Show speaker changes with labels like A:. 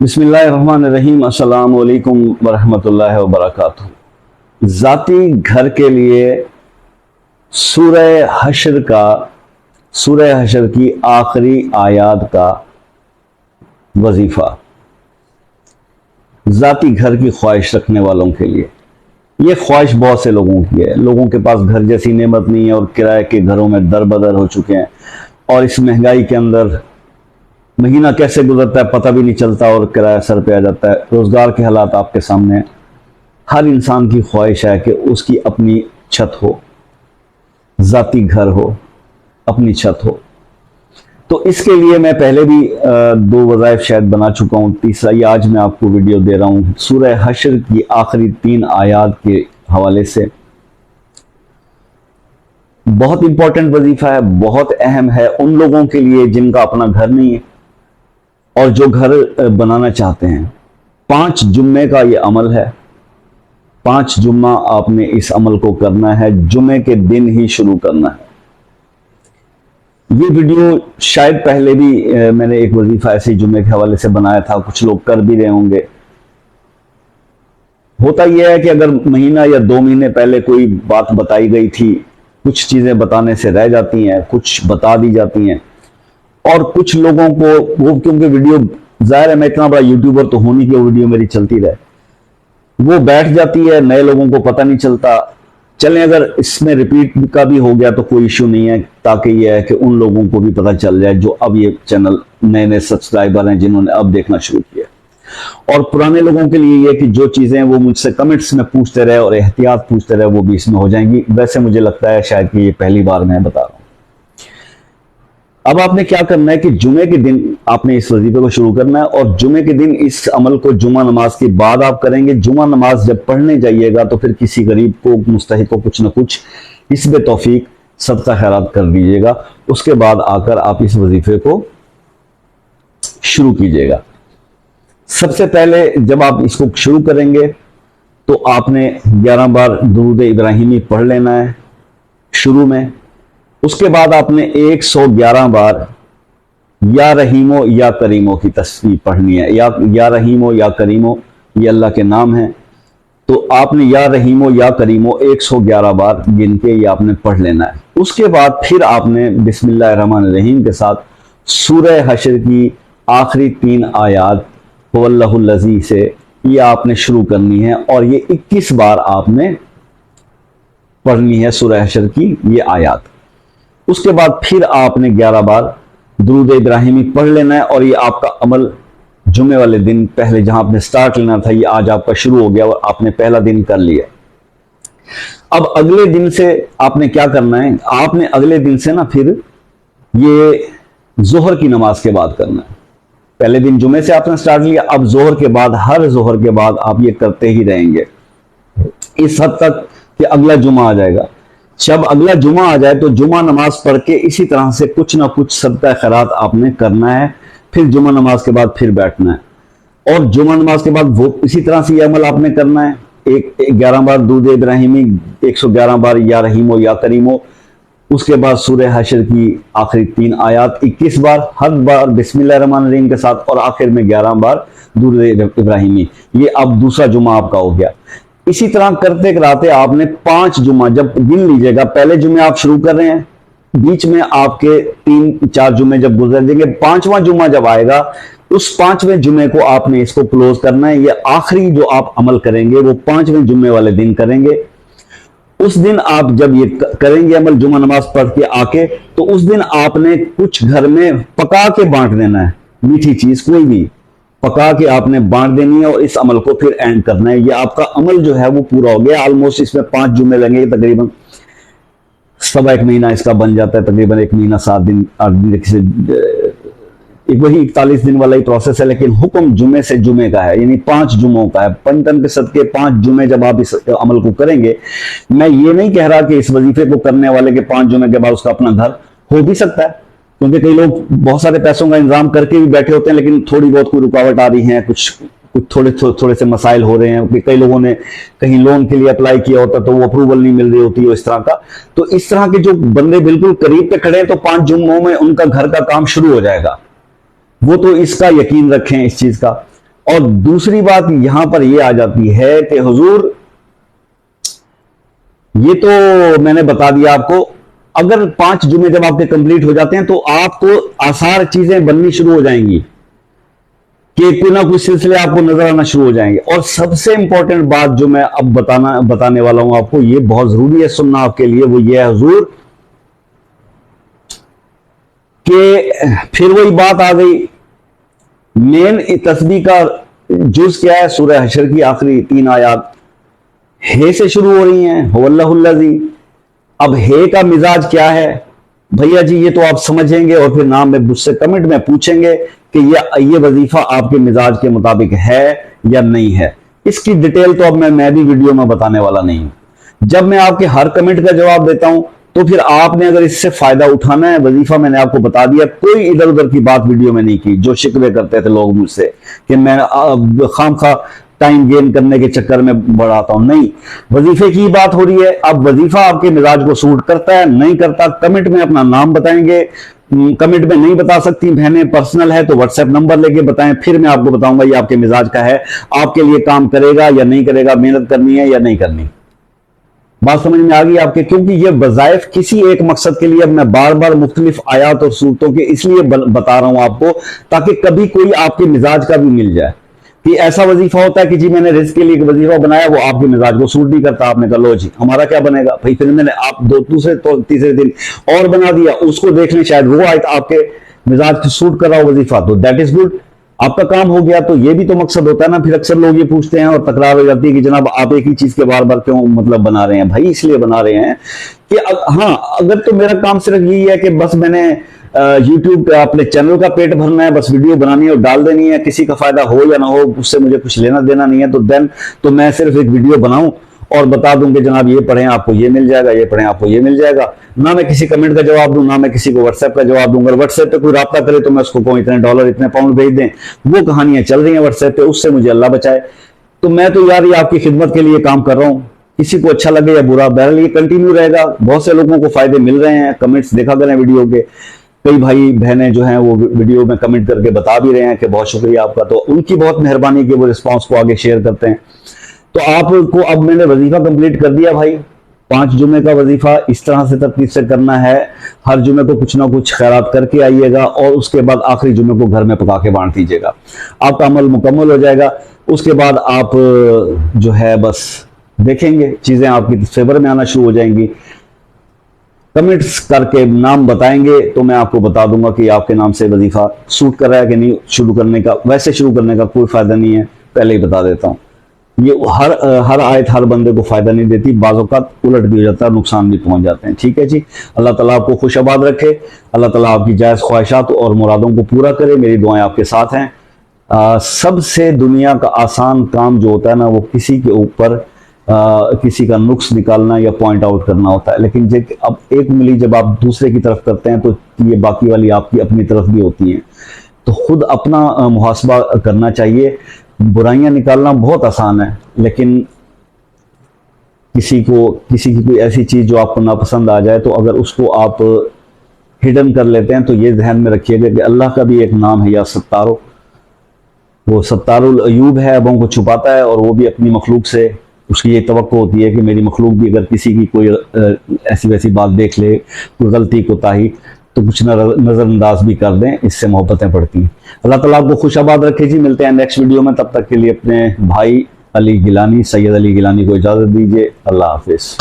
A: बिस्मिल्लाहिर्रहमानिर्रहीम। अस्सलाम वालेकुम वरहमतुल्लाहि वबरकातुहू। ज़ाती घर के लिए सूरह हशर की आखिरी आयत का वजीफा, ज़ाती घर की ख्वाहिश रखने वालों के लिए। ये ख्वाहिश बहुत से लोगों की है। लोगों के पास घर जैसी नेमत नहीं है और किराए के घरों में दर बदर हो चुके हैं, और इस महंगाई के अंदर महीना कैसे गुजरता है पता भी नहीं चलता और किराया सर पे आ जाता है। रोजगार के हालात आपके सामने हैं। हर इंसान की ख्वाहिश है कि उसकी अपनी छत हो, ज़ाती घर हो, अपनी छत हो। तो इसके लिए मैं पहले भी दो वज़ाइफ शायद बना चुका हूँ, तीसरा ये आज मैं आपको वीडियो दे रहा हूँ सूरह हशर की आखिरी 3 आयात के हवाले से। बहुत इंपॉर्टेंट वजीफा है, बहुत अहम है उन लोगों के लिए जिनका अपना घर नहीं है और जो घर बनाना चाहते हैं। 5 जुम्मे का ये अमल है। 5 जुम्मा आपने इस अमल को करना है, जुम्मे के दिन ही शुरू करना है। ये वीडियो शायद पहले भी मैंने एक वजीफा ऐसे जुम्मे के हवाले से बनाया था, कुछ लोग कर भी रहे होंगे। होता यह है कि अगर महीना या 2 महीने पहले कोई बात बताई गई थी, कुछ चीजें बताने से रह जाती हैं, कुछ बता दी जाती हैं, और कुछ लोगों को वो, क्योंकि वीडियो जाहिर है मैं इतना बड़ा यूट्यूबर तो होनी कि वीडियो मेरी चलती रहे, वो बैठ जाती है, नए लोगों को पता नहीं चलता। चलें अगर इसमें रिपीट का भी हो गया तो कोई इश्यू नहीं है, ताकि ये है कि उन लोगों को भी पता चल जाए जो अब ये चैनल नए नए सब्सक्राइबर हैं, जिन्होंने अब देखना शुरू किया। और पुराने लोगों के लिए ये कि जो चीजें वो मुझसे कमेंट्स में पूछते रहे और एहतियात पूछते रहे, वो भी इसमें हो जाएंगी। वैसे मुझे लगता है शायद कि ये पहली बार मैं बता रहा हूं। अब आपने क्या करना है कि जुमे के दिन आपने इस वजीफे को शुरू करना है, और जुमे के दिन इस अमल को जुमा नमाज के बाद आप करेंगे। जुमा नमाज जब पढ़ने जाइएगा तो फिर किसी गरीब को, मुस्तहिक को कुछ न कुछ हिस्बे तौफीक सदका खैरात कर दीजिएगा। उसके बाद आकर आप इस वजीफे को शुरू कीजिएगा। सबसे पहले जब आप इसको शुरू करेंगे तो आपने 11 बार दुरूद इब्राहिमी पढ़ लेना है शुरू में। उसके बाद आपने 111 बार या रहीमो या करीमो की तस्बीह पढ़नी है। या रहीमो या करीमो ये अल्लाह के नाम है, तो आपने या रहीमो या करीमो 111 बार गिन के ये आपने पढ़ लेना है। उसके बाद फिर आपने बिस्मिल्लाहिर्रहमानिर्रहीम के साथ सूरह हशर की आखिरी 3 आयात वल्लाहुल लज़ी से ये आपने शुरू करनी है, और ये 21 बार आपने पढ़नी है सूरह हशर की ये आयात। उसके बाद फिर आपने 11 बार दुरूद इब्राहिमी पढ़ लेना है, और ये आपका अमल जुमे वाले दिन पहले जहां आपने स्टार्ट लेना था, ये आज आपका शुरू हो गया और आपने पहला दिन कर लिया। अब अगले दिन से आपने क्या करना है, आपने अगले दिन से ना फिर ये जोहर की नमाज के बाद करना है। पहले दिन जुमे से आपने स्टार्ट लिया, अब जोहर के बाद, हर जोहर के बाद आप ये करते ही रहेंगे इस हद तक कि अगला जुमा आ जाएगा। जब अगला जुमा आ जाए तो जुमा नमाज पढ़ के इसी तरह से कुछ ना कुछ सदका खैरात आपने करना है। फिर जुमा नमाज के बाद फिर बैठना है, और जुमा नमाज के बाद वो इसी तरह से ये अमल आपने करना है। 11 बार दुरूद इब्राहिमी, 111 बार या रहीमो या करीमो, उसके बाद सूरह हशर की आखिरी 3 आयात 21 बार, हर बार बिस्मिल्लाहिर्रहमानिर्रहीम के साथ, और आखिर में 11 बार दुरूद इब्राहिमी। ये अब दूसरा जुमा आपका हो गया। इसी तरह करते कराते आपने 5 जुमा जब गिन लीजिएगा। पहले जुमे आप शुरू कर रहे हैं, बीच में आपके 3-4 जुमे जब गुजर जाएंगे, 5वां जुमा जब आएगा उस 5वें जुमे को आपने इसको क्लोज करना है। ये आखिरी जो आप अमल करेंगे वो 5वें जुमे वाले दिन करेंगे। उस दिन आप जब ये करेंगे अमल जुमा नमाज पढ़ के आके, तो उस दिन आपने कुछ घर में पका के बांट देना है। मीठी चीज कोई भी पका के आपने बांट देनी है, और इस अमल को फिर एंड करना है। ये आपका अमल जो है वो पूरा हो गया। ऑलमोस्ट इसमें 5 जुमे लगेंगे, तकरीबन 1.25 महीना इसका बन जाता है। तकरीबन 1 महीना 7 दिन 8 दिन, वही 41 दिन वाला ही प्रोसेस है, लेकिन हुक्म जुमे से जुमे का है, यानी 5 जुमों का है। पंचम के सदके 5 जुमे जब आप इस अमल को करेंगे, मैं ये नहीं कह रहा कि इस वजीफे को करने वाले के 5 जुमे के बाद उसका अपना घर हो भी सकता है, क्योंकि कई लोग बहुत सारे पैसों का इंतजाम करके भी बैठे होते हैं, लेकिन थोड़ी बहुत कोई रुकावट आ रही है, कुछ थोड़े से मसाइल हो रहे हैं। कई लोगों ने कहीं लोन के लिए अप्लाई किया होता तो वो अप्रूवल नहीं मिल रही होती है, इस तरह का। तो इस तरह के जो बंदे बिल्कुल करीब पे खड़े हैं, तो 5 जुम्मों में उनका घर का काम शुरू हो जाएगा। वो तो इसका यकीन रखें इस चीज का। और दूसरी बात यहां पर यह आ जाती है कि हुजूर, ये तो मैंने बता दिया आपको, अगर 5 जुमे जब आपके कंप्लीट हो जाते हैं तो आपको आसार चीजें बननी शुरू हो जाएंगी कि कोई ना कोई सिलसिले आपको नजर आना शुरू हो जाएंगे। और सबसे इंपॉर्टेंट बात जो मैं अब बताने वाला हूं आपको, ये बहुत जरूरी है सुनना आपके लिए, वो ये है हुजूर कि फिर वही बात आ गई, मेन तस्बीह का जुज क्या है? सूरह हशर की आखिरी 3 आयात हे से शुरू हो रही हैं, हुवल्लाहुल्लज़ी। अब हे का मिजाज क्या है भैया जी, ये तो आप समझेंगे और फिर नाम में मुझसे कमेंट में पूछेंगे कि ये वजीफा आपके मिजाज के मुताबिक है या नहीं है। इसकी डिटेल तो अब मैं भी वीडियो में बताने वाला नहीं हूं। जब मैं आपके हर कमेंट का जवाब देता हूं तो फिर आपने अगर इससे फायदा उठाना है, वजीफा मैंने आपको बता दिया, कोई इधर उधर की बात वीडियो में नहीं की जो शिकवे करते थे लोग मुझसे कि मैं खामखा टाइम गेन करने के चक्कर में बढ़ाता हूं। नहीं, वजीफे की बात हो रही है। अब वजीफा आपके मिजाज को सूट करता है नहीं करता, कमेंट में अपना नाम बताएंगे। कमेंट में नहीं बता सकती बहनें, पर्सनल है तो व्हाट्सएप नंबर लेके बताएं, फिर मैं आपको बताऊंगा ये आपके मिजाज का है, आपके लिए काम करेगा या नहीं करेगा, मेहनत करनी है या नहीं करनी। बात समझ में आ गई आपके? क्योंकि ये वज़ाइफ किसी एक मकसद के लिए, अब मैं बार बार मुख्तलिफ आयात और सूरतों के इसलिए बता रहा हूं आपको ताकि कभी कोई आपके मिजाज का भी मिल जाए कि ऐसा वजीफा होता है कि जी मैंने रिस्क के लिए एक वजीफा बनाया, वो आपके मिजाज को सूट नहीं करता, आपने कहा लो जी हमारा क्या बनेगा भाई, फिर मैंने आप दूसरे तो तीसरे दिन और बना दिया, उसको देख लें शायद वो आयत आपके मिजाज को सूट कर रहा हो वजीफा, तो दैट इज गुड, आपका काम हो गया। तो ये भी तो मकसद होता है ना। फिर अक्सर लोग ये पूछते हैं और तकरार हो जाती है कि जनाब आप एक ही चीज के बार बार क्यों मतलब बना रहे हैं? भाई इसलिए बना रहे हैं कि हाँ, अगर तो मेरा काम सिर्फ यही है कि बस मैंने YouTube पे अपने चैनल का पेट भरना है, बस वीडियो बनानी है और डाल देनी है, किसी का फायदा हो या ना हो उससे मुझे कुछ लेना देना नहीं है, तो देन तो मैं सिर्फ एक वीडियो बनाऊं और बता दूं कि जनाब ये पढ़ें आपको ये मिल जाएगा, ये पढ़ें आपको ये मिल जाएगा। ना मैं किसी कमेंट का जवाब दूं, ना मैं किसी को व्हाट्सएप का जवाब दूं। अगर व्हाट्सएप पे कोई राब्ता करे तो मैं उसको कहूं इतने डॉलर इतने पाउंड भेज दें, वो कहानियां चल रही हैं व्हाट्सएप पे, उससे मुझे अल्लाह बचाए। तो मैं तो यार ये आपकी खिदमत के लिए काम कर रहा हूं, किसी को अच्छा लगे या बुरा, बहरहाल ये कंटिन्यू रहेगा। बहुत से लोगों को फायदे मिल रहे हैं, कमेंट्स देखा करें वीडियो के, कई भाई बहनें जो हैं वो वीडियो में कमेंट करके बता भी रहे हैं कि बहुत शुक्रिया आपका, तो उनकी बहुत मेहरबानी कि वो रिस्पांस को आगे शेयर करते हैं। तो आपको अब मैंने वजीफा कंप्लीट कर दिया भाई, 5 जुमे का वजीफा इस तरह से तरतीब से करना है। हर जुमे को कुछ ना कुछ खैरात करके आइएगा और उसके बाद आखिरी जुमे को घर में पका के बांट दीजिएगा, आपका अमल मुकम्मल हो जाएगा। उसके बाद आप जो है बस देखेंगे चीजें आपकी फेवर में आना शुरू हो जाएंगी। कमेंट्स करके नाम बताएंगे तो मैं आपको बता दूंगा कि आपके नाम से वजीफा सूट कर रहा है कि नहीं। शुरू करने का, वैसे शुरू करने का कोई फायदा नहीं है, पहले ही बता देता हूं। ये हर आयत हर बंदे को फायदा नहीं देती, बाज़ औक़ात उलट भी हो जाता है, नुकसान भी पहुंच जाते हैं। ठीक है जी, अल्लाह ताला आपको खुश आबाद रखे, अल्लाह ताला आपकी जायज़ ख्वाहिशात और मुरादों को पूरा करे। मेरी दुआएं आपके साथ हैं। सबसे दुनिया का आसान काम जो होता है ना, वो किसी के ऊपर किसी का नुक्स निकालना या पॉइंट आउट करना होता है, लेकिन अब एक उंगली जब आप दूसरे की तरफ करते हैं तो ये बाकी वाली आपकी अपनी तरफ भी होती हैं। तो खुद अपना मुहासबा करना चाहिए। बुराइयां निकालना बहुत आसान है, लेकिन किसी की कोई ऐसी चीज जो आपको नापसंद आ जाए तो अगर उसको आप हिडन कर लेते हैं तो ये ध्यान में रखिएगा कि अल्लाह का भी एक नाम है या सत्तारो, वो सत्तारुल अयूब है, अबों को छुपाता है और वो भी अपनी मखलूक से उसकी ये तवक्को होती है कि मेरी मखलूक भी अगर किसी की कोई ऐसी वैसी बात देख ले, कोई गलती कोताही, तो कुछ नजरअंदाज भी कर दें, इससे मोहब्बतें बढ़ती हैं। अल्लाह ताला आपको खुश आबाद रखे जी। मिलते हैं नेक्स्ट वीडियो में, तब तक के लिए अपने भाई अली गिलानी, सैयद अली गिलानी को इजाजत दीजिए। अल्लाह हाफिज।